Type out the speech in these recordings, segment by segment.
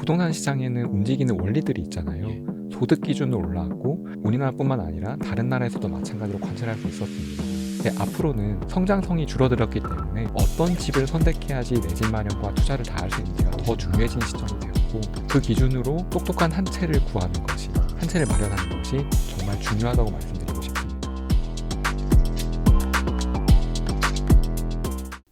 부동산 시장에는 움직이는 원리들이 있잖아요. 예. 소득 기준으로 올라왔고 우리나라뿐만 아니라 다른 나라에서도 마찬가지로 관찰할 수 있었습니다. 근데 앞으로는 성장성이 줄어들었기 때문에 어떤 집을 선택해야지 내 집 마련과 투자를 다 할 수 있는지가 더 중요해진 시점이 되었고, 그 기준으로 똑똑한 한 채를 구하는 것이, 한 채를 마련하는 것이 정말 중요하다고 말씀드리고 싶습니다.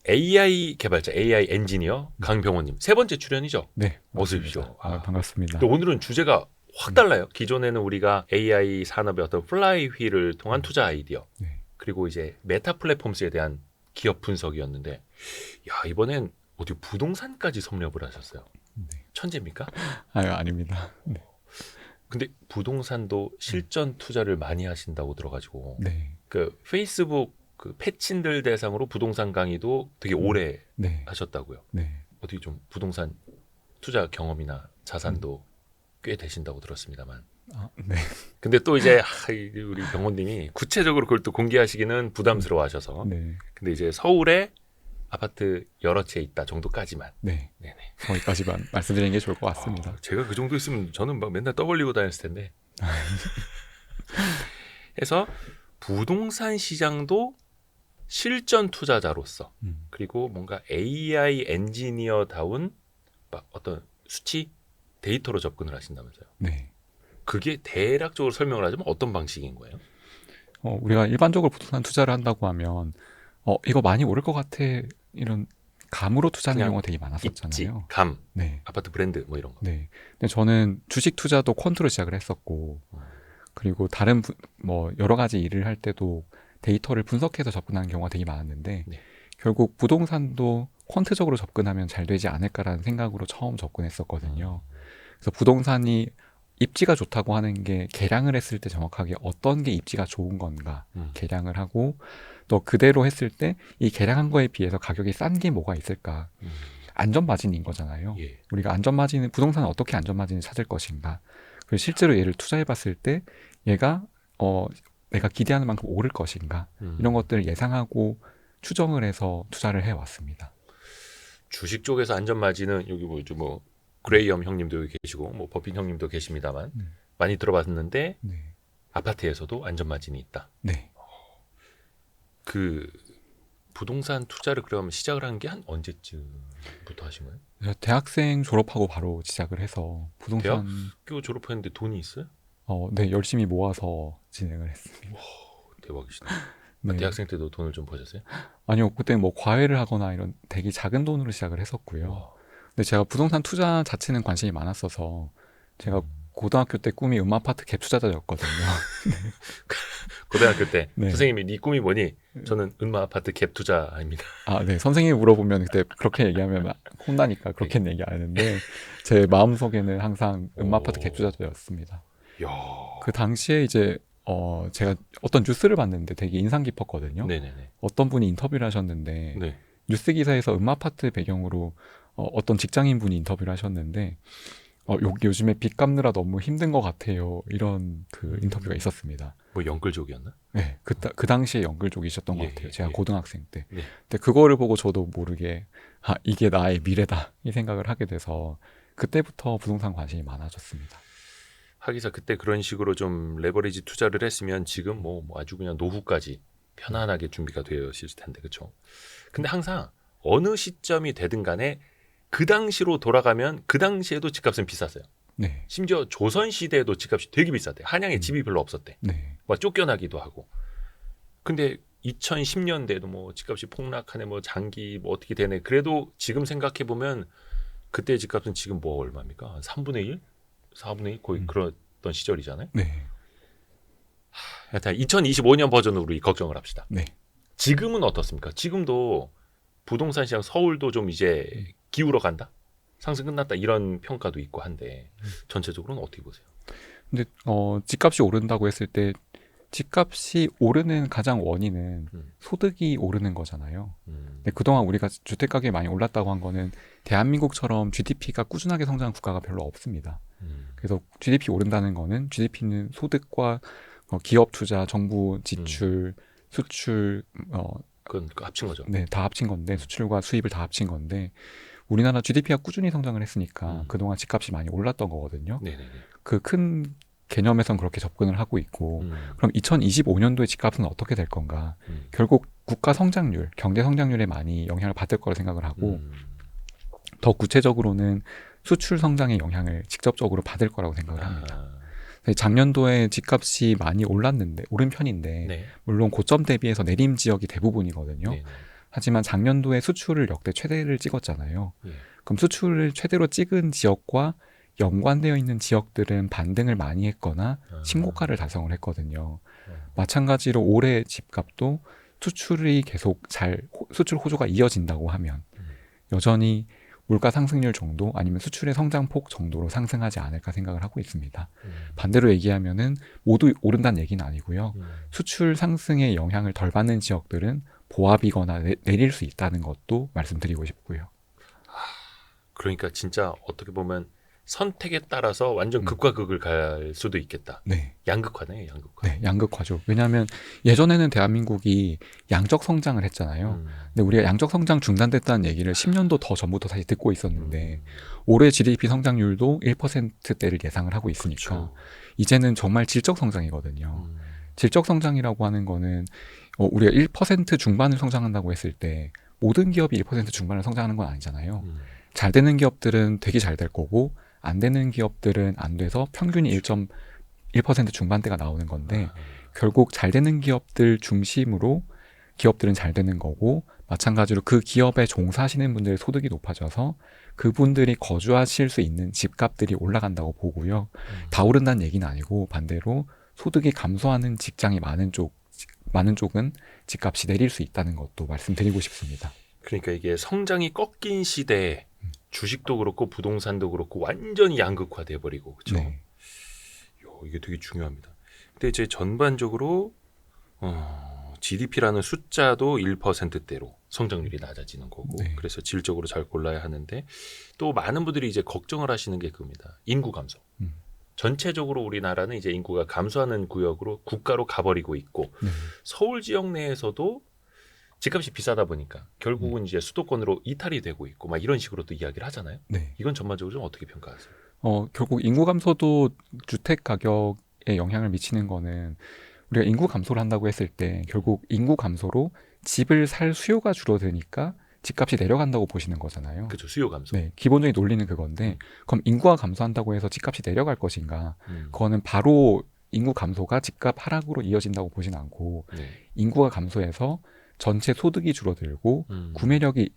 AI 개발자, AI 엔지니어 강병호님 3번째 출연이죠? 네, 어서 맞습니다. 오십시오. 반갑습니다. 근데 오늘은 주제가 확 달라요. 기존에는 우리가 AI 산업의 어떤 플라이휠을 통한 투자 아이디어, 네. 그리고 이제 메타 플랫폼스에 대한 기업 분석이었는데, 야, 이번엔 어떻게 부동산까지 섭렵을 하셨어요? 네. 천재입니까? 아닙니다. 네. 근데 부동산도 실전 투자를 많이 하신다고 들어가지고, 네. 그 페이스북 그 패친들 대상으로 부동산 강의도 되게 오래 네. 하셨다고요. 네. 어떻게 좀 부동산 투자 경험이나 자산도 꽤 되신다고 들었습니다만. 네. 근데 또 이제 우리 병호님이 구체적으로 그걸 또 공개하시기는 부담스러워하셔서. 네. 근데 이제 서울에 아파트 여러 채 있다 정도까지만. 네. 네네. 거기까지만 말씀드리는 게 좋을 것 같습니다. 제가 그 정도 있으면 저는 막 맨날 떠벌리고 다녔을 텐데. 해서 부동산 시장도 실전 투자자로서, 그리고 뭔가 AI 엔지니어다운 막 어떤 수치, 데이터로 접근을 하신다면서요. 네. 그게 대략적으로 설명을 하자면 어떤 방식인 거예요? 우리가 일반적으로 부동산 투자를 한다고 하면 이거 많이 오를 것 같아, 이런 감으로 투자하는 그냥 경우가 되게 많았었잖아요. 입지, 감, 네. 아파트 브랜드 뭐 이런 거. 네. 근데 저는 주식 투자도 퀀트로 시작을 했었고, 그리고 다른 뭐 여러 가지 일을 할 때도 데이터를 분석해서 접근하는 경우가 되게 많았는데, 네. 결국 부동산도 퀀트적으로 접근하면 잘 되지 않을까라는 생각으로 처음 접근했었거든요. 그래서 부동산이 입지가 좋다고 하는 게 계량을 했을 때 정확하게 어떤 게 입지가 좋은 건가 계량을 하고, 또 그대로 했을 때 이 계량한 거에 비해서 가격이 싼 게 뭐가 있을까, 안전마진인 거잖아요. 예. 우리가 안전마진은, 부동산은 어떻게 안전마진을 찾을 것인가, 그리고 실제로 얘를 투자해 봤을 때 얘가 내가 기대하는 만큼 오를 것인가, 이런 것들을 예상하고 추정을 해서 투자를 해왔습니다. 주식 쪽에서 안전마진은 여기 뭐 그레이엄 형님도 여기 계시고 뭐 버핏 형님도 계십니다만 많이 들어봤는데, 네. 아파트에서도 안전마진이 있다. 네. 그 부동산 투자를 그러면 시작을 한 게 한 언제쯤부터 하신 거예요? 제가 대학생 졸업하고 바로 시작을 해서 부동산 대학교 졸업했는데 돈이 있어요? 네, 열심히 모아서 진행을 했습니다. 대박이시네. 네. 대학생 때도 돈을 좀 버셨어요? 아니요, 그때는 뭐 과외를 하거나 이런 되게 작은 돈으로 시작을 했었고요. 와. 근데 제가 부동산 투자 자체는 관심이 많았어서 제가 고등학교 때 꿈이 음아파트 갭 투자자였거든요. 고등학교 때 네. 선생님이 네 꿈이 뭐니? 저는 은마아파트 갭 투자입니다. 네, 선생님이 물어보면 그때 그렇게 얘기하면 혼나니까 그렇게는 얘기 안 했는데, 제 마음속에는 항상 음아파트 갭 투자자였습니다. 이야. 그 당시에 이제 제가 어떤 뉴스를 봤는데 되게 인상 깊었거든요. 네네네. 어떤 분이 인터뷰를 하셨는데, 네. 뉴스 기사에서 음아파트 배경으로 어떤 직장인 분이 인터뷰를 하셨는데, 요즘에 빚 갚느라 너무 힘든 것 같아요, 이런 그 인터뷰가 있었습니다. 뭐 영끌족이었나? 네, 그 당시에 연결족이셨던 것 같아요. 제가 예. 고등학생 때. 네. 근데 그거를 보고 저도 모르게 이게 나의 미래다, 이 생각을 하게 돼서 그때부터 부동산 관심이 많아졌습니다. 하기사 그때 그런 식으로 좀 레버리지 투자를 했으면 지금 뭐 아주 그냥 노후까지 편안하게 준비가 되어 있을 텐데, 그렇죠? 근데 항상 어느 시점이 되든 간에 그 당시로 돌아가면 그 당시에도 집값은 비쌌어요. 네. 심지어 조선 시대에도 집값이 되게 비쌌대. 한양에 집이 별로 없었대. 네. 막 쫓겨나기도 하고. 근데 2010년대에도 뭐 집값이 폭락하네, 뭐 장기 뭐 어떻게 되네. 그래도 지금 생각해 보면 그때 집값은 지금 뭐 얼마입니까? 한 3분의 1? 4분의 1? 거의 그랬던 시절이잖아요. 네. 하여튼 2025년 버전으로 우리 걱정을 합시다. 네. 지금은 어떻습니까? 지금도 부동산 시장 서울도 좀 이제 기울어 간다? 상승 끝났다, 이런 평가도 있고 한데 전체적으로는 어떻게 보세요? 근데 집값이 오른다고 했을 때, 집값이 오르는 가장 원인은 소득이 오르는 거잖아요. 근데 그동안 우리가 주택 가격이 많이 올랐다고 한 거는 대한민국처럼 GDP가 꾸준하게 성장한 국가가 별로 없습니다. 그래서 GDP 오른다는 거는, GDP는 소득과 기업 투자, 정부 지출, 수출, 그건 합친 거죠. 네, 다 합친 건데, 수출과 수입을 다 합친 건데, 우리나라 GDP가 꾸준히 성장을 했으니까 음. 그동안 집값이 많이 올랐던 거거든요. 네네네. 그 큰 개념에선 그렇게 접근을 하고 있고 음. 그럼 2025년도에 집값은 어떻게 될 건가? 음. 결국 국가 성장률, 경제 성장률에 많이 영향을 받을 거라 생각을 하고 더 구체적으로는 수출 성장의 영향을 직접적으로 받을 거라고 생각을 합니다. 작년도에 집값이 많이 올랐는데 오른 편인데 네. 물론 고점 대비해서 내림 지역이 대부분이거든요. 네네. 하지만 작년도에 수출을 역대 최대를 찍었잖아요. 예. 그럼 수출을 최대로 찍은 지역과 연관되어 있는 지역들은 반등을 많이 했거나 신고가를 달성을 했거든요. 마찬가지로 올해 집값도 수출이 계속 수출 호조가 이어진다고 하면 여전히 물가 상승률 정도 아니면 수출의 성장폭 정도로 상승하지 않을까 생각을 하고 있습니다. 반대로 얘기하면은 모두 오른다는 얘기는 아니고요. 수출 상승의 영향을 덜 받는 지역들은 보합이거나 내릴 수 있다는 것도 말씀드리고 싶고요. 그러니까 진짜 어떻게 보면 선택에 따라서 완전 극과 극을 갈 수도 있겠다. 네. 양극화네, 양극화. 네, 양극화죠. 왜냐하면 예전에는 대한민국이 양적 성장을 했잖아요. 근데 우리가 양적 성장 중단됐다는 얘기를 10년도 더 전부터 다시 듣고 있었는데 올해 GDP 성장률도 1%대를 예상을 하고 있으니까 그렇죠. 이제는 정말 질적 성장이거든요. 질적 성장이라고 하는 거는 우리가 1% 중반을 성장한다고 했을 때 모든 기업이 1% 중반을 성장하는 건 아니잖아요. 잘 되는 기업들은 되게 잘 될 거고 안 되는 기업들은 안 돼서 평균이 1% 중반대가 나오는 건데 결국 잘 되는 기업들 중심으로 기업들은 잘 되는 거고 마찬가지로 그 기업에 종사하시는 분들의 소득이 높아져서 그분들이 거주하실 수 있는 집값들이 올라간다고 보고요. 다 오른다는 얘기는 아니고 반대로 소득이 감소하는 직장이 많은 쪽은 집값이 내릴 수 있다는 것도 말씀드리고 싶습니다. 그러니까 이게 성장이 꺾인 시대에 주식도 그렇고 부동산도 그렇고 완전히 양극화돼 버리고 그렇죠. 네. 이게 되게 중요합니다. 근데 이제 전반적으로 GDP라는 숫자도 1%대로 성장률이 낮아지는 거고 네. 그래서 질적으로 잘 골라야 하는데 또 많은 분들이 이제 걱정을 하시는 게 그겁니다. 인구 감소. 전체적으로 우리나라는 이제 인구가 감소하는 구역으로 국가로 가버리고 있고 서울 지역 내에서도 집값이 비싸다 보니까 결국은 이제 수도권으로 이탈이 되고 있고 막 이런 식으로 또 이야기를 하잖아요. 네. 이건 전반적으로 좀 어떻게 평가하세요? 결국 인구 감소도 주택 가격에 영향을 미치는 거는 우리가 인구 감소를 한다고 했을 때 결국 인구 감소로 집을 살 수요가 줄어드니까 집값이 내려간다고 보시는 거잖아요. 그렇죠. 수요 감소. 네, 기본적인 논리는 그건데 그럼 인구가 감소한다고 해서 집값이 내려갈 것인가? 그거는 바로 인구 감소가 집값 하락으로 이어진다고 보진 않고 네. 인구가 감소해서 전체 소득이 줄어들고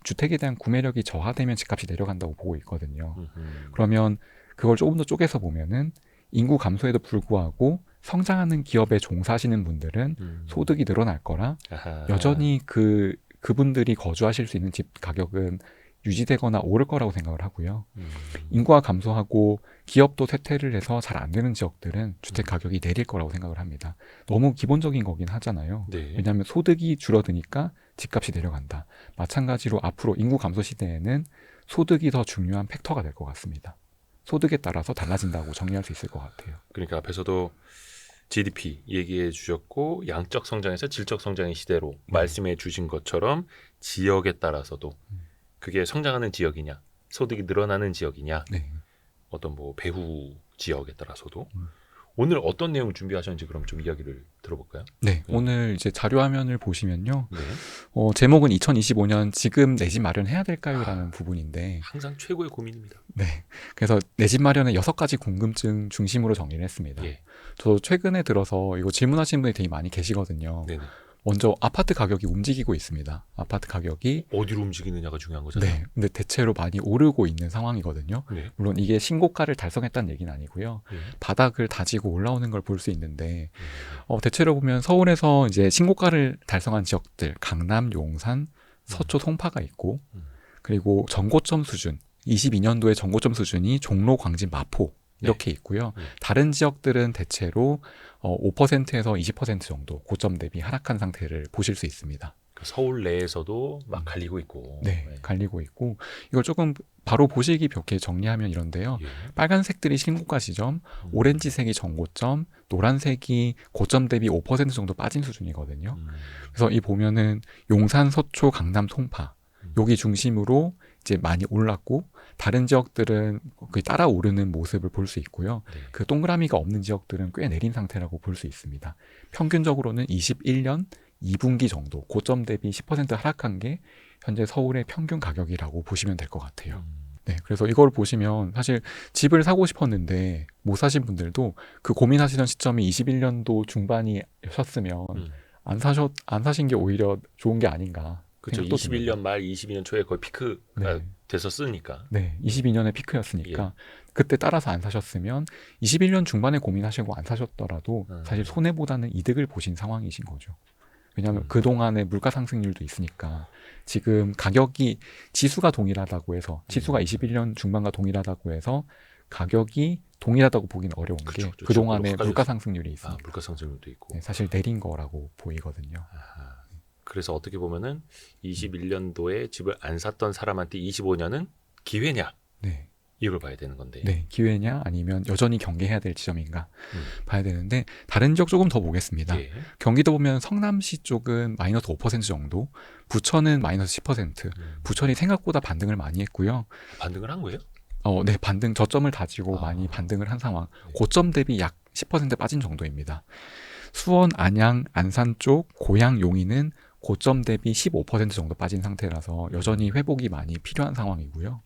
주택에 대한 구매력이 저하되면 집값이 내려간다고 보고 있거든요. 그러면 그걸 조금 더 쪼개서 보면은 인구 감소에도 불구하고 성장하는 기업에 종사하시는 분들은 소득이 늘어날 거라 여전히 그분들이 거주하실 수 있는 집 가격은 유지되거나 오를 거라고 생각을 하고요. 인구가 감소하고 기업도 쇠퇴를 해서 잘 안 되는 지역들은 주택 가격이 내릴 거라고 생각을 합니다. 너무 기본적인 거긴 하잖아요. 네. 왜냐하면 소득이 줄어드니까 집값이 내려간다. 마찬가지로 앞으로 인구 감소 시대에는 소득이 더 중요한 팩터가 될 것 같습니다. 소득에 따라서 달라진다고 정리할 수 있을 것 같아요. 그러니까 앞에서도 GDP 얘기해 주셨고 양적 성장에서 질적 성장의 시대로 말씀해 주신 것처럼 지역에 따라서도 그게 성장하는 지역이냐 소득이 늘어나는 지역이냐 네. 어떤 뭐 배후 지역에 따라서도 오늘 어떤 내용 준비하셨는지 그럼 좀 이야기를 들어볼까요? 네, 오늘 이제 자료 화면을 보시면요. 네. 제목은 2025년 지금 내 집 마련해야 될까요? 라는 부분인데 항상 최고의 고민입니다. 네, 그래서 내 집 마련의 6가지 궁금증 중심으로 정리를 했습니다. 예. 저도 최근에 들어서 이거 질문하시는 분이 되게 많이 계시거든요. 네네. 먼저 아파트 가격이 움직이고 있습니다. 아파트 가격이 어디로 움직이느냐가 중요한 거잖아요. 네, 근데 대체로 많이 오르고 있는 상황이거든요. 네. 물론 이게 신고가를 달성했다는 얘기는 아니고요. 네. 바닥을 다지고 올라오는 걸 볼 수 있는데 대체로 보면 서울에서 이제 신고가를 달성한 지역들 강남, 용산, 서초, 송파가 있고 그리고 전고점 수준 22년도의 전고점 수준이 종로, 광진, 마포 이렇게 있고요. 다른 지역들은 대체로 5%에서 20% 정도 고점 대비 하락한 상태를 보실 수 있습니다. 서울 내에서도 막 갈리고 있고. 네, 갈리고 있고 이걸 조금 바로 보시기 좋게 정리하면 이런데요. 예. 빨간색들이 신고가 지점, 오렌지색이 전고점, 노란색이 고점 대비 5% 정도 빠진 수준이거든요. 그래서 이 보면은 용산, 서초, 강남, 송파 여기 중심으로 이제 많이 올랐고 다른 지역들은 거의 따라 오르는 모습을 볼 수 있고요. 네. 그 동그라미가 없는 지역들은 꽤 내린 상태라고 볼 수 있습니다. 평균적으로는 21년 2분기 정도 고점 대비 10% 하락한 게 현재 서울의 평균 가격이라고 보시면 될 것 같아요. 네, 그래서 이걸 보시면 사실 집을 사고 싶었는데 못 사신 분들도 그 고민하시던 시점이 21년도 중반이셨으면 안 사신 게 오히려 좋은 게 아닌가. 그렇죠. 생각도 21년 듭니다. 말 22년 초에 거의 피크가 네. 됐었으니까. 네, 22년의 피크였으니까 그때 따라서 안 사셨으면 21년 중반에 고민하시고 안 사셨더라도 사실 손해보다는 이득을 보신 상황이신 거죠. 왜냐하면 그동안의 물가 상승률도 있으니까 지금 가격이 지수가 동일하다고 해서 지수가 21년 중반과 동일하다고 해서 가격이 동일하다고 보기는 어려운 그렇죠, 게 그렇죠. 그동안의 물가 물가 상승률이 있으니까 물가 상승률도 있고. 네, 사실 내린 거라고 보이거든요. 아하. 그래서 어떻게 보면은 21년도에 집을 안 샀던 사람한테 25년은 기회냐 네. 이걸 봐야 되는 건데. 네, 기회냐 아니면 여전히 경계해야 될 지점인가 봐야 되는데 다른 지역 조금 더 보겠습니다. 예. 경기도 보면 성남시 쪽은 마이너스 5% 정도, 부천은 마이너스 10%. 부천이 생각보다 반등을 많이 했고요. 반등을 한 거예요? 네, 반등 저점을 다지고 많이 반등을 한 상황. 네. 고점 대비 약 10% 빠진 정도입니다. 수원, 안양, 안산 쪽, 고양, 용인은 고점 대비 15% 정도 빠진 상태라서 여전히 회복이 많이 필요한 상황이고요.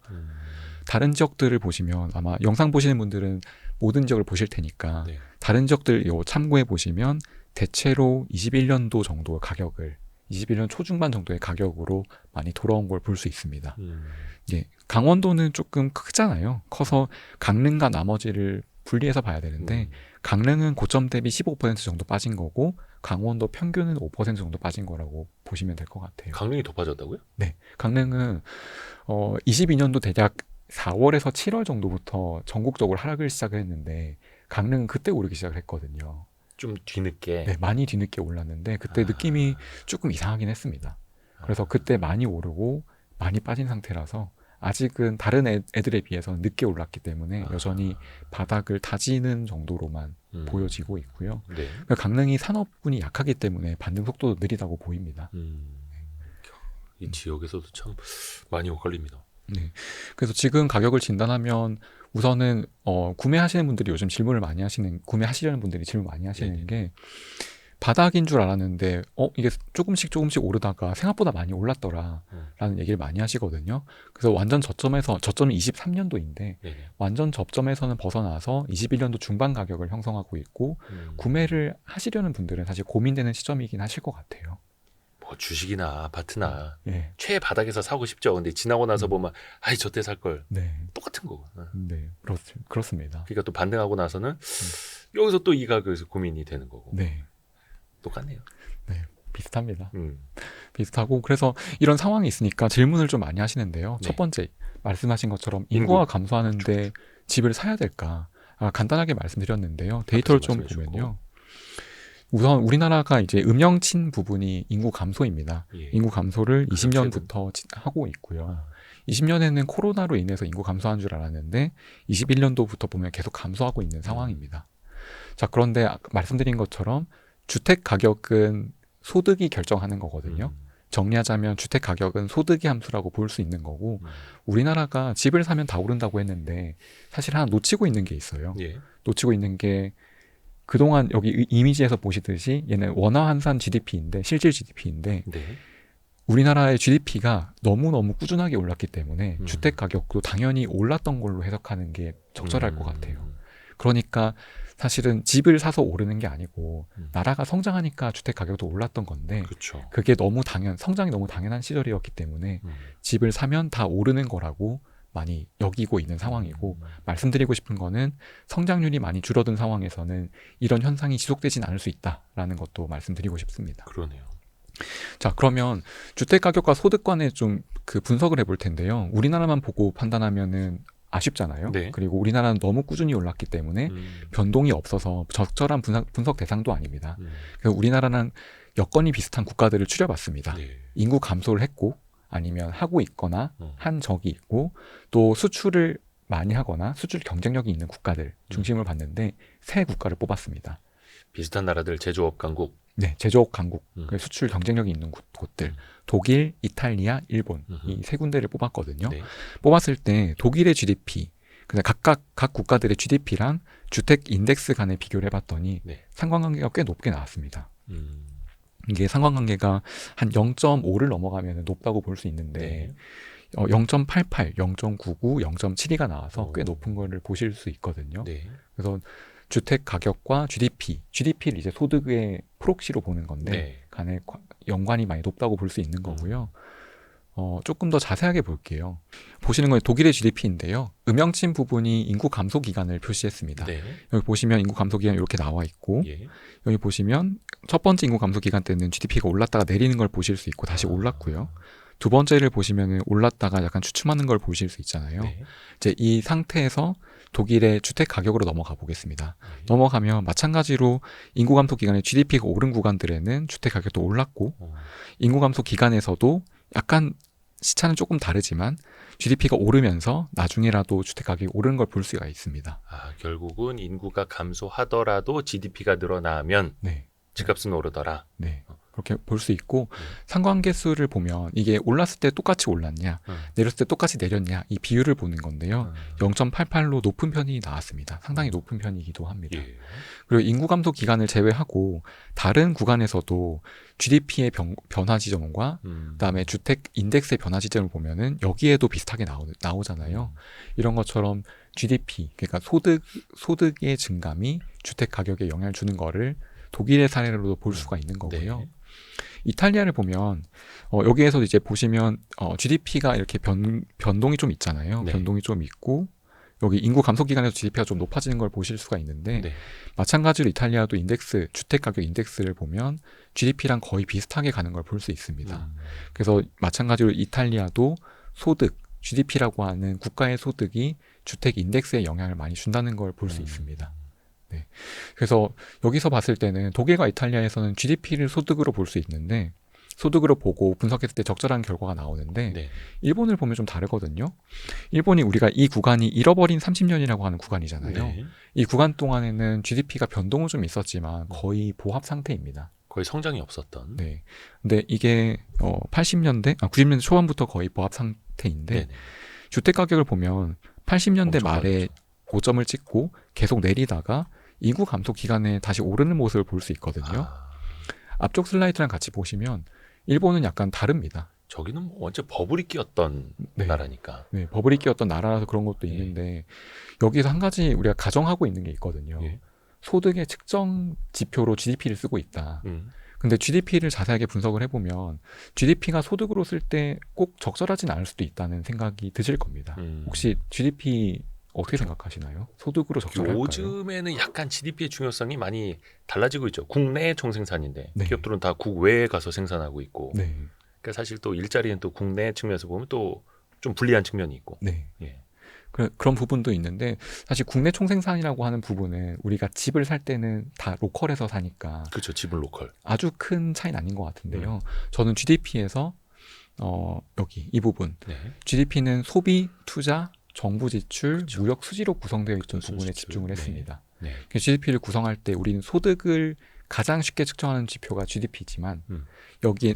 다른 지역들을 보시면 아마 영상 보시는 분들은 모든 지역을 보실 테니까 네. 다른 지역들 요 참고해 보시면 대체로 21년도 정도의 가격을 21년 초중반 정도의 가격으로 많이 돌아온 걸 볼 수 있습니다. 예, 강원도는 조금 크잖아요. 커서 강릉과 나머지를 분리해서 봐야 되는데 강릉은 고점 대비 15% 정도 빠진 거고 강원도 평균은 5% 정도 빠진 거라고 보시면 될 것 같아요. 강릉이 더 빠졌다고요? 네, 강릉은 22년도 대략 4월에서 7월 정도부터 전국적으로 하락을 시작을 했는데 강릉은 그때 오르기 시작을 했거든요. 좀 뒤늦게. 네, 많이 뒤늦게 올랐는데 그때 느낌이 조금 이상하긴 했습니다. 그래서 그때 많이 오르고 많이 빠진 상태라서 아직은 다른 애들에 비해서 늦게 올랐기 때문에 여전히 바닥을 다지는 정도로만 보여지고 있고요. 네. 강릉이 산업군이 약하기 때문에 반등 속도도 느리다고 보입니다. 이 지역에서도 참 많이 엇갈립니다. 네. 그래서 지금 가격을 진단하면 우선은 구매하시는 분들이 요즘 질문을 많이 하시는 구매하시려는 분들이 질문 많이 하시는 네네. 게 바닥인 줄 알았는데 이게 조금씩 오르다가 생각보다 많이 올랐더라라는 얘기를 많이 하시거든요. 그래서 완전 저점이 23년도인데 네네. 완전 저점에서는 벗어나서 21년도 중반 가격을 형성하고 있고 구매를 하시려는 분들은 사실 고민되는 시점이긴 하실 것 같아요. 뭐 주식이나 아파트나 네. 최바닥에서 사고 싶죠. 근데 지나고 나서 보면 아이 저때 살 걸. 네. 똑같은 거고. 네. 그렇습니다. 그러니까 또 반등하고 나서는 여기서 또 이 가격에서 고민이 되는 거고. 네. 똑같네요. 네. 비슷합니다. 음. 비슷하고 그래서 이런 상황이 있으니까 질문을 좀 많이 하시는데요. 네. 첫 번째 말씀하신 것처럼 인구가 감소하는데 집을 사야 될까? 간단하게 말씀드렸는데요. 데이터를 좀 보면요. 우선 우리나라가 이제 음영친 부분이 인구 감소입니다. 예. 인구 감소를 20년부터 하고 있고요. 20년에는 코로나로 인해서 인구 감소한 줄 알았는데 21년도부터 보면 계속 감소하고 있는 상황입니다. 자, 그런데 말씀드린 것처럼 주택 가격은 소득이 결정하는 거거든요. 정리하자면 주택 가격은 소득의 함수라고 볼 수 있는 거고 우리나라가 집을 사면 다 오른다고 했는데 사실 하나 놓치고 있는 게 있어요. 예. 놓치고 있는 게 그동안 여기 이미지에서 보시듯이 얘는 원화환산 GDP인데 실질 GDP인데 네. 우리나라의 GDP가 너무너무 꾸준하게 올랐기 때문에 주택 가격도 당연히 올랐던 걸로 해석하는 게 적절할 것 같아요. 그러니까 사실은 집을 사서 오르는 게 아니고 나라가 성장하니까 주택 가격도 올랐던 건데 그렇죠. 그게 성장이 너무 당연한 시절이었기 때문에 집을 사면 다 오르는 거라고 많이 여기고 있는 상황이고 말씀드리고 싶은 거는 성장률이 많이 줄어든 상황에서는 이런 현상이 지속되진 않을 수 있다라는 것도 말씀드리고 싶습니다. 그러네요. 자, 그러면 주택 가격과 소득 간에 좀 그 분석을 해볼 텐데요. 우리나라만 보고 판단하면은 아쉽잖아요. 네. 그리고 우리나라는 너무 꾸준히 올랐기 때문에 변동이 없어서 적절한 분석 대상도 아닙니다. 그래서 우리나라랑 여건이 비슷한 국가들을 추려봤습니다. 네. 인구 감소를 했고 아니면 하고 있거나 한 적이 있고 또 수출을 많이 하거나 수출 경쟁력이 있는 국가들 중심을 봤는데 세 국가를 뽑았습니다. 비슷한 나라들 제조업 강국. 네, 제조업 강국, 수출 경쟁력이 있는 곳들, 독일, 이탈리아, 일본 이 세 군데를 뽑았거든요. 네. 뽑았을 때 독일의 GDP, 그냥 각 국가들의 GDP랑 주택 인덱스 간의 비교를 해봤더니 네. 상관관계가 꽤 높게 나왔습니다. 이게 상관관계가 한 0.5를 넘어가면 높다고 볼 수 있는데 0.88, 0.99, 0.72가 나와서 꽤 높은 거를 보실 수 있거든요. 네. 그래서 주택 가격과 GDP를 이제 소득의 프록시로 보는 건데 네. 간의 연관이 많이 높다고 볼 수 있는 거고요. 조금 더 자세하게 볼게요. 보시는 건 독일의 GDP인데요. 음영친 부분이 인구 감소 기간을 표시했습니다. 네. 여기 보시면 인구 감소 기간 이렇게 나와 있고 예. 여기 보시면 첫 번째 인구 감소 기간 때는 GDP가 올랐다가 내리는 걸 보실 수 있고 다시 올랐고요. 두 번째를 보시면 올랐다가 약간 추춤하는 걸 보실 수 있잖아요. 네. 이제 이 상태에서 독일의 주택 가격으로 넘어가 보겠습니다. 넘어가면 마찬가지로 인구 감소 기간에 GDP가 오른 구간들에는 주택 가격도 올랐고 인구 감소 기간에서도 약간 시차는 조금 다르지만 GDP가 오르면서 나중에라도 주택 가격이 오르는 걸 볼 수가 있습니다. 결국은 인구가 감소하더라도 GDP가 늘어나면 네. 집값은 오르더라. 네. 그렇게 볼 수 있고 상관계수를 보면 이게 올랐을 때 똑같이 올랐냐 내렸을 때 똑같이 내렸냐 이 비율을 보는 건데요. 0.88로 높은 편이 나왔습니다. 상당히 높은 편이기도 합니다. 예. 그리고 인구 감소 기간을 제외하고 다른 구간에서도 GDP의 변화 지점과 그다음에 주택 인덱스의 변화 지점을 보면은 여기에도 비슷하게 나오잖아요. 이런 것처럼 GDP 그러니까 소득의 증감이 주택 가격에 영향을 주는 거를 독일의 사례로도 볼 수가 있는 거고요. 네. 이탈리아를 보면 여기에서도 이제 보시면 GDP가 이렇게 변동이 좀 있잖아요. 네. 변동이 좀 있고 여기 인구 감소 기간에서 GDP가 좀 높아지는 걸 보실 수가 있는데 네. 마찬가지로 이탈리아도 주택 가격 인덱스를 보면 GDP랑 거의 비슷하게 가는 걸 볼 수 있습니다. 그래서 마찬가지로 이탈리아도 GDP라고 하는 국가의 소득이 주택 인덱스에 영향을 많이 준다는 걸 볼 수 있습니다. 네. 그래서 여기서 봤을 때는 독일과 이탈리아에서는 GDP를 소득으로 볼 수 있는데 소득으로 보고 분석했을 때 적절한 결과가 나오는데 네. 일본을 보면 좀 다르거든요. 일본이 우리가 이 구간이 잃어버린 30년이라고 하는 구간이잖아요. 네. 이 구간 동안에는 GDP가 변동은 좀 있었지만 거의 보합 상태입니다. 거의 성장이 없었던. 네. 근데 이게 90년대 초반부터 거의 보합 상태인데 네네. 주택 가격을 보면 80년대 엄청 말에 많죠. 고점을 찍고 계속 내리다가 인구 감소 기간에 다시 오르는 모습을 볼 수 있거든요. 앞쪽 슬라이드랑 같이 보시면 일본은 약간 다릅니다. 저기는 뭐 완전 버블이 끼었던 네. 나라니까. 네, 버블이 끼었던 나라라서 그런 것도 예. 있는데 여기서 한 가지 우리가 가정하고 있는 게 있거든요. 예. 소득의 측정 지표로 GDP를 쓰고 있다. 근데 GDP를 자세하게 분석을 해보면 GDP가 소득으로 쓸 때 꼭 적절하진 않을 수도 있다는 생각이 드실 겁니다. 혹시 GDP 어떻게 생각하시나요? 소득으로 적절할까요? 요즘에는 약간 GDP의 중요성이 많이 달라지고 있죠. 국내 총생산인데 네. 기업들은 다 국외에 가서 생산하고 있고. 네, 그러니까 사실 또 일자리는 또 국내 측면에서 보면 또 좀 불리한 측면이 있고. 네. 예. 그런 부분도 있는데 사실 국내 총생산이라고 하는 부분은 우리가 집을 살 때는 다 로컬에서 사니까 그렇죠. 지분 로컬. 아주 큰 차이는 아닌 것 같은데요. 저는 GDP에서 여기 이 부분 네. GDP는 소비, 투자, 정부 지출, 그렇죠. 무역 수지로 구성되어 있던 그렇죠. 부분에 수지출. 집중을 네. 했습니다. 네. GDP를 구성할 때 우리는 소득을 가장 쉽게 측정하는 지표가 GDP지만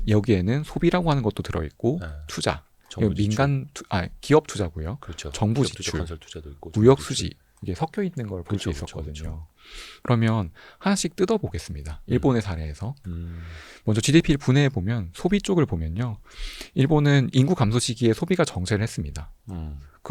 여기에는 소비라고 하는 것도 들어있고 투자, 정부 지출. 기업 투자고요. 그렇죠. 정부 기업 투자, 지출, 건설 투자도 있고 무역 정부 수지 지출. 이게 섞여 있는 걸 볼 수 그렇죠, 있었거든요. 그렇죠. 그러면 하나씩 뜯어보겠습니다. 일본의 사례에서 음. 먼저 GDP를 분해해 보면 소비 쪽을 보면요, 일본은 인구 감소 시기에 소비가 정체를 했습니다.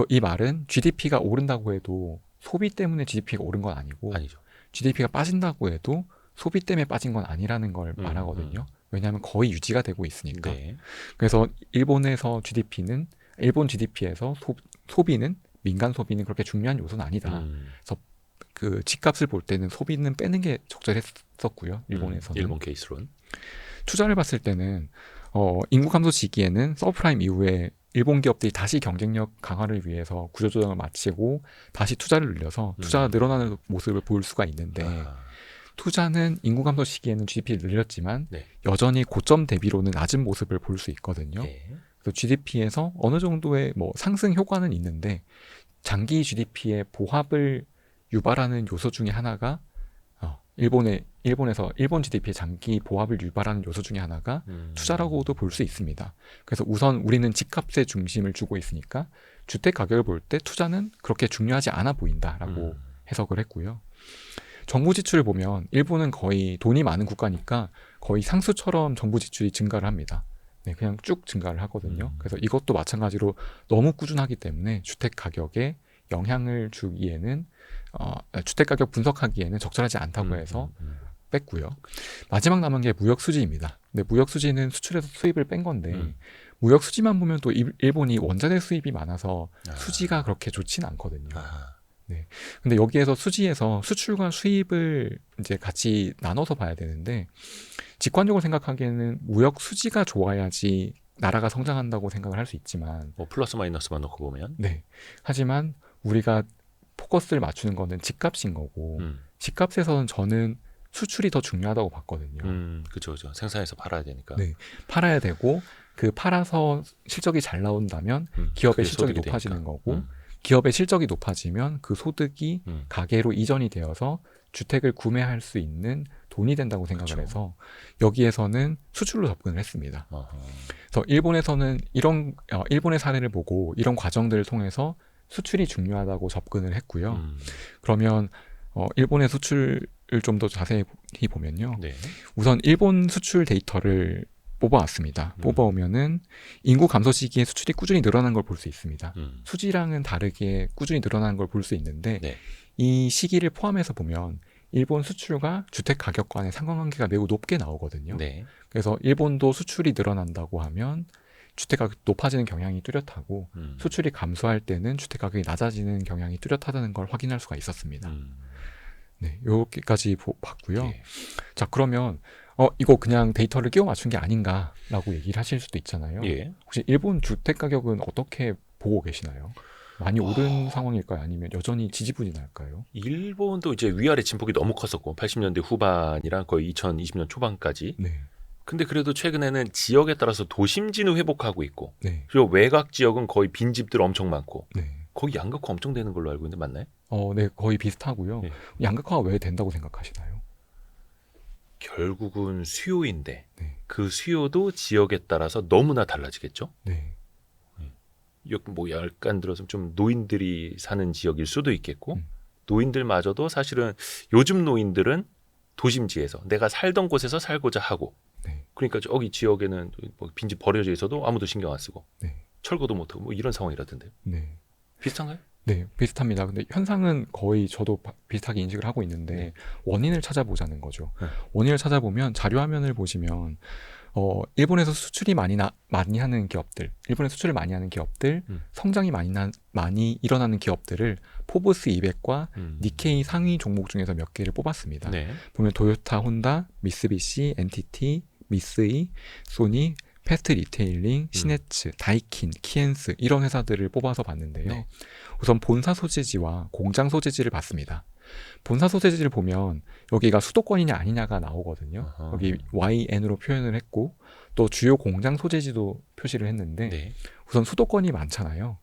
이 말은 GDP가 오른다고 해도 소비 때문에 GDP가 오른 건 아니고 아니죠. GDP가 빠진다고 해도 소비 때문에 빠진 건 아니라는 걸 말하거든요. 왜냐하면 거의 유지가 되고 있으니까. 네. 그래서 일본 GDP에서 소비는 민간 소비는 그렇게 중요한 요소는 아니다. 그 집값을 볼 때는 소비는 빼는 게 적절했었고요. 일본에서는. 일본 케이스론. 투자를 봤을 때는 인구 감소 시기에는 서브프라임 이후에 일본 기업들이 다시 경쟁력 강화를 위해서 구조조정을 마치고 다시 투자를 늘려서 투자가 늘어나는 모습을 볼 수가 있는데 투자는 인구 감소 시기에는 GDP를 늘렸지만 네. 여전히 고점 대비로는 낮은 모습을 볼 수 있거든요. 네. 그래서 GDP에서 어느 정도의 상승 효과는 있는데 장기 GDP의 보합을 유발하는 요소 중에 하나가 일본에서 일본 GDP의 장기 보합을 유발하는 요소 중에 하나가 투자라고도 볼 수 있습니다. 그래서 우선 우리는 집값에 중심을 주고 있으니까 주택 가격을 볼 때 투자는 그렇게 중요하지 않아 보인다라고 해석을 했고요. 정부 지출을 보면 일본은 거의 돈이 많은 국가니까 거의 상수처럼 정부 지출이 증가를 합니다. 네, 그냥 쭉 증가를 하거든요. 그래서 이것도 마찬가지로 너무 꾸준하기 때문에 주택 가격에 영향을 주기에는 주택 가격 분석하기에는 적절하지 않다고 해서 뺐고요. 마지막 남은 게 무역 수지입니다. 근데 무역 수지는 수출에서 수입을 뺀 건데 무역 수지만 보면 또 일본이 원자재 수입이 많아서 수지가 그렇게 좋지는 않거든요. 네. 근데 여기에서 수지에서 수출과 수입을 이제 같이 나눠서 봐야 되는데 직관적으로 생각하기에는 무역 수지가 좋아야지 나라가 성장한다고 생각을 할 수 있지만 뭐 플러스 마이너스만 놓고 보면 네. 하지만 우리가 포커스를 맞추는 거는 집값인 거고 집값에서는 저는 수출이 더 중요하다고 봤거든요. 그죠. 생산해서 팔아야 되니까. 네. 팔아야 되고 그 팔아서 실적이 잘 나온다면 기업의 실적이 높아지는 되니까. 거고 기업의 실적이 높아지면 그 소득이 가계로 이전이 되어서 주택을 구매할 수 있는 돈이 된다고 생각을 그쵸. 해서 여기에서는 수출로 접근을 했습니다. 그래서 일본에서는 일본의 사례를 보고 이런 과정들을 통해서 수출이 중요하다고 접근을 했고요. 그러면 일본의 수출을 좀 더 자세히 보면요. 네. 우선 일본 수출 데이터를 뽑아왔습니다. 뽑아오면은 인구 감소 시기에 수출이 꾸준히 늘어난 걸 볼 수 있습니다. 수지랑은 다르게 꾸준히 늘어나는 걸 볼 수 있는데 네. 이 시기를 포함해서 보면 일본 수출과 주택 가격 간의 상관관계가 매우 높게 나오거든요. 네. 그래서 일본도 수출이 늘어난다고 하면 주택 가격이 높아지는 경향이 뚜렷하고 수출이 감소할 때는 주택 가격이 낮아지는 경향이 뚜렷하다는 걸 확인할 수가 있었습니다. 네, 여기까지 봤고요. 예. 자, 그러면 이거 그냥 데이터를 끼워 맞춘 게 아닌가라고 얘기를 하실 수도 있잖아요. 예. 혹시 일본 주택 가격은 어떻게 보고 계시나요? 많이 오른 상황일까요? 아니면 여전히 지지부진할까요? 일본도 이제 위아래 진폭이 너무 컸었고 80년대 후반이랑 거의 2020년 초반까지. 네, 근데 그래도 최근에는 지역에 따라서 도심지는 회복하고 있고 네, 그리고 외곽 지역은 거의 빈집들 엄청 많고 네. 거기 양극화 엄청 되는 걸로 알고 있는데 맞나요? 네, 거의 비슷하고요. 네. 양극화가 왜 된다고 생각하시나요? 결국은 수요인데 네, 그 수요도 지역에 따라서 너무나 달라지겠죠. 네, 뭐 약간 들어서 좀 노인들이 사는 지역일 수도 있겠고 음. 노인들마저도 사실은 요즘 노인들은 도심지에서 내가 살던 곳에서 살고자 하고 네, 그러니까 저기 지역에는 뭐 빈집 버려져 있어도 아무도 신경 안 쓰고 네, 철거도 못하고 뭐 이런 상황이라던데요. 네. 비슷한가요? 네, 비슷합니다. 근데 현상은 거의 저도 비슷하게 인식을 하고 있는데 네. 원인을 찾아보자는 거죠. 네. 원인을 찾아보면 자료 화면을 보시면 일본에서 수출이 많이 하는 기업들, 일본에 수출을 많이 하는 기업들, 성장이 많이 일어나는 기업들을 포브스 200과 니케이 상위 종목 중에서 몇 개를 뽑았습니다. 네. 보면 토요타, 혼다, 미쓰비시, NTT, 미쓰이, 소니, 패스트 리테일링, 시네츠, 다이킨, 키엔스 이런 회사들을 뽑아서 봤는데요. 네. 우선 본사 소재지와 공장 소재지를 봤습니다. 본사 소재지를 보면 여기가 수도권이냐 아니냐가 나오거든요. 어허. 여기 YN으로 표현을 했고 또 주요 공장 소재지도 표시를 했는데 네. 우선 수도권이 많잖아요.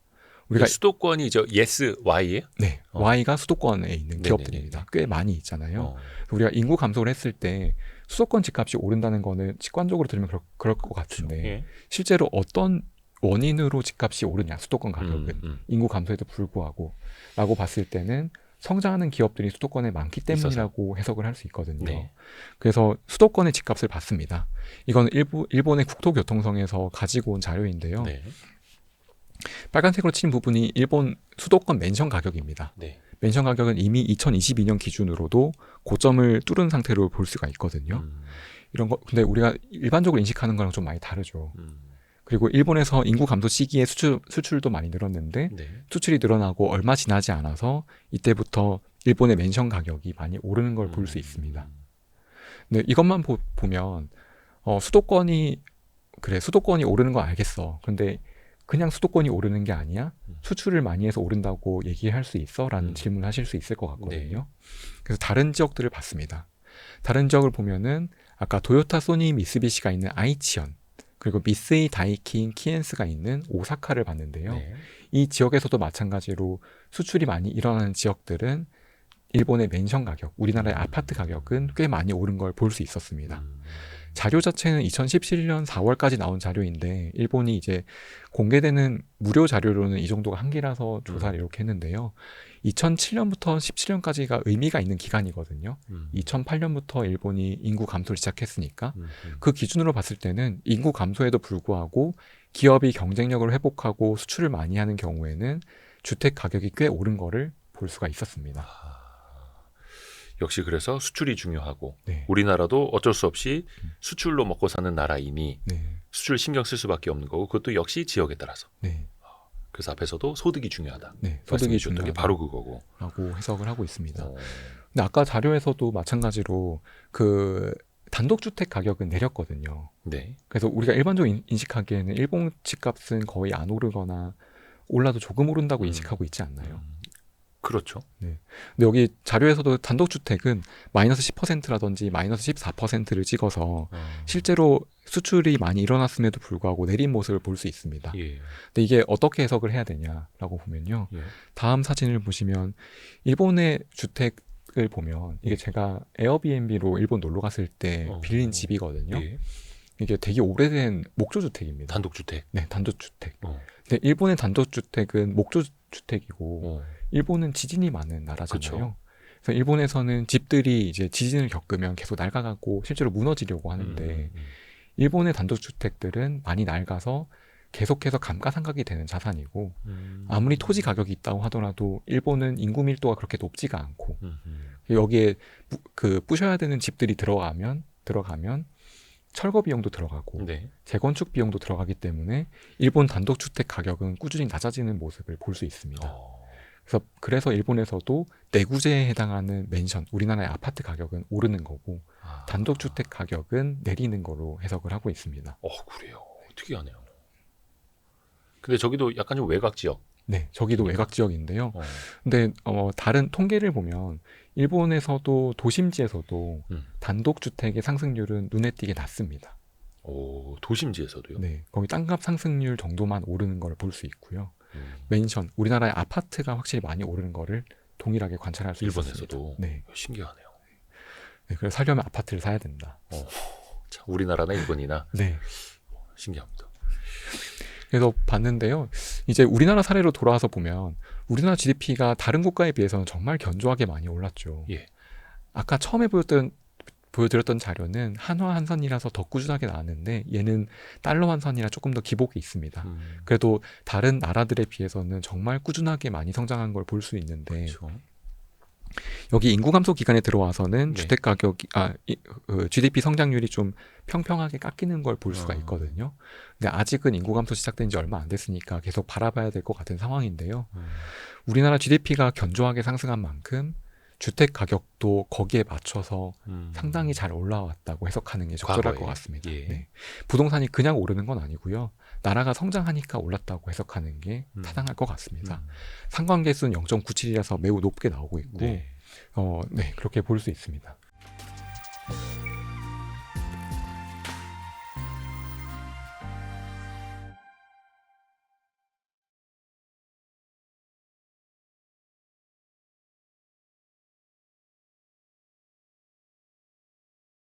우리가 수도권이 저 yes Y예요? 네, 어. Y가 수도권에 있는 네네네. 기업들입니다. 꽤 많이 있잖아요. 어. 우리가 인구 감소를 했을 때 수도권 집값이 오른다는 거는 직관적으로 들으면 그럴 것 같은데 예. 실제로 어떤 원인으로 집값이 오르냐 수도권 가격은 인구 감소에도 불구하고 라고 봤을 때는 성장하는 기업들이 수도권에 많기 때문이라고 해석을 할 수 있거든요. 네. 그래서 수도권의 집값을 봤습니다. 이건 일본의 국토교통성에서 가지고 온 자료인데요. 네. 빨간색으로 친 부분이 일본 수도권 맨션 가격입니다. 네. 맨션 가격은 이미 2022년 기준으로도 고점을 뚫은 상태로 볼 수가 있거든요. 이런 거 근데 우리가 일반적으로 인식하는 거랑 좀 많이 다르죠. 그리고 일본에서 인구 감소 시기에 수출도 많이 늘었는데 네. 수출이 늘어나고 얼마 지나지 않아서 이때부터 일본의 맨션 가격이 많이 오르는 걸 볼 수 있습니다. 근데 이것만 보면 수도권이 오르는 거 알겠어. 근데 그냥 수도권이 오르는 게 아니야? 수출을 많이 해서 오른다고 얘기할 수 있어? 라는 질문을 하실 수 있을 것 같거든요. 그래서 다른 지역들을 봤습니다. 다른 지역을 보면은 아까 도요타, 소니, 미쓰비시가 있는 아이치현 그리고 미쓰이, 다이킨, 키엔스가 있는 오사카를 봤는데요. 네. 이 지역에서도 마찬가지로 수출이 많이 일어나는 지역들은 일본의 맨션 가격, 우리나라의 아파트 가격은 꽤 많이 오른 걸 볼 수 있었습니다. 자료 자체는 2017년 4월까지 나온 자료인데 일본이 이제 공개되는 무료 자료로는 이 정도가 한계라서 조사를 이렇게 했는데요. 2007년부터 17년까지가 의미가 있는 기간이거든요. 2008년부터 일본이 인구 감소를 시작했으니까 그 기준으로 봤을 때는 인구 감소에도 불구하고 기업이 경쟁력을 회복하고 수출을 많이 하는 경우에는 주택 가격이 꽤 오른 거를 볼 수가 있었습니다. 역시 그래서 수출이 중요하고 네. 우리나라도 어쩔 수 없이 수출로 먹고 사는 나라이니 네. 수출 신경 쓸 수밖에 없는 거고 그것도 역시 지역에 따라서. 네. 그래서 앞에서도 소득이 중요하다. 네. 말씀해 소득이 주셨던 게 중요하다. 바로 그거고. 라고 해석을 하고 있습니다. 어. 근데 아까 자료에서도 마찬가지로 그 단독주택 가격은 내렸거든요. 네. 그래서 우리가 일반적으로 인식하기에는 일본 집값은 거의 안 오르거나 올라도 조금 오른다고 인식하고 있지 않나요? 그렇죠. 근데 여기 자료에서도 단독주택은 마이너스 10%라든지 마이너스 14%를 찍어서 실제로 수출이 많이 일어났음에도 불구하고 내린 모습을 볼 수 있습니다. 예. 근데 이게 어떻게 해석을 해야 되냐라고 보면요. 예. 다음 사진을 보시면 일본의 주택을 보면 이게 제가 에어비앤비로 일본 놀러 갔을 때 빌린 집이거든요. 예. 이게 되게 오래된 목조주택입니다. 단독주택. 네, 단독주택. 어. 근데 일본의 단독주택은 목조주택이고 어. 일본은 지진이 많은 나라잖아요. 그쵸. 그래서 일본에서는 집들이 이제 지진을 겪으면 계속 낡아가고 실제로 무너지려고 하는데 일본의 단독주택들은 많이 낡아서 계속해서 감가상각이 되는 자산이고 아무리 토지 가격이 있다고 하더라도 일본은 인구 밀도가 그렇게 높지가 않고 여기에 부셔야 되는 집들이 들어가면 철거 비용도 들어가고 네. 재건축 비용도 들어가기 때문에 일본 단독주택 가격은 꾸준히 낮아지는 모습을 볼 수 있습니다. 그래서 일본에서도 내구재에 해당하는 맨션, 우리나라의 아파트 가격은 오르는 거고 단독주택 가격은 내리는 거로 해석을 하고 있습니다. 그래요. 특이하네요. 근데 저기도 약간 좀 외곽 지역. 네, 저기도 외곽 지역인데요. 근데 다른 통계를 보면 일본에서도 도심지에서도 단독주택의 상승률은 눈에 띄게 낮습니다. 도심지에서도요? 네, 거기 땅값 상승률 정도만 오르는 걸 볼 수 있고요. 맨션, 우리나라의 아파트가 확실히 많이 오르는 거를 동일하게 관찰할 수 있습니다. 일본에서도? 네. 신기하네요. 네, 그래서 살려면 아파트를 사야 된다. 참, 우리나라나 일본이나 네. 신기합니다. 그래서 봤는데요. 이제 우리나라 사례로 돌아와서 보면 우리나라 GDP가 다른 국가에 비해서는 정말 견조하게 많이 올랐죠. 예. 아까 처음에 보여드렸던 자료는 한화 환산이라서 더 꾸준하게 나왔는데 얘는 달러 환산이라 조금 더 기복이 있습니다. 그래도 다른 나라들에 비해서는 정말 꾸준하게 많이 성장한 걸 볼 수 있는데 그렇죠. 여기 인구 감소 기간에 들어와서는 네. 주택 가격이 GDP 성장률이 좀 평평하게 깎이는 걸 볼 수가 있거든요. 근데 아직은 인구 감소 시작된 지 얼마 안 됐으니까 계속 바라봐야 될 것 같은 상황인데요. 우리나라 GDP가 견조하게 상승한 만큼 주택 가격도 거기에 맞춰서 상당히 잘 올라왔다고 해석하는 게 적절할 과거에. 것 같습니다. 예. 네. 부동산이 그냥 오르는 건 아니고요. 나라가 성장하니까 올랐다고 해석하는 게 타당할 것 같습니다. 상관계수는 0.97이라서 매우 높게 나오고 있고 네. 네, 그렇게 볼 수 있습니다.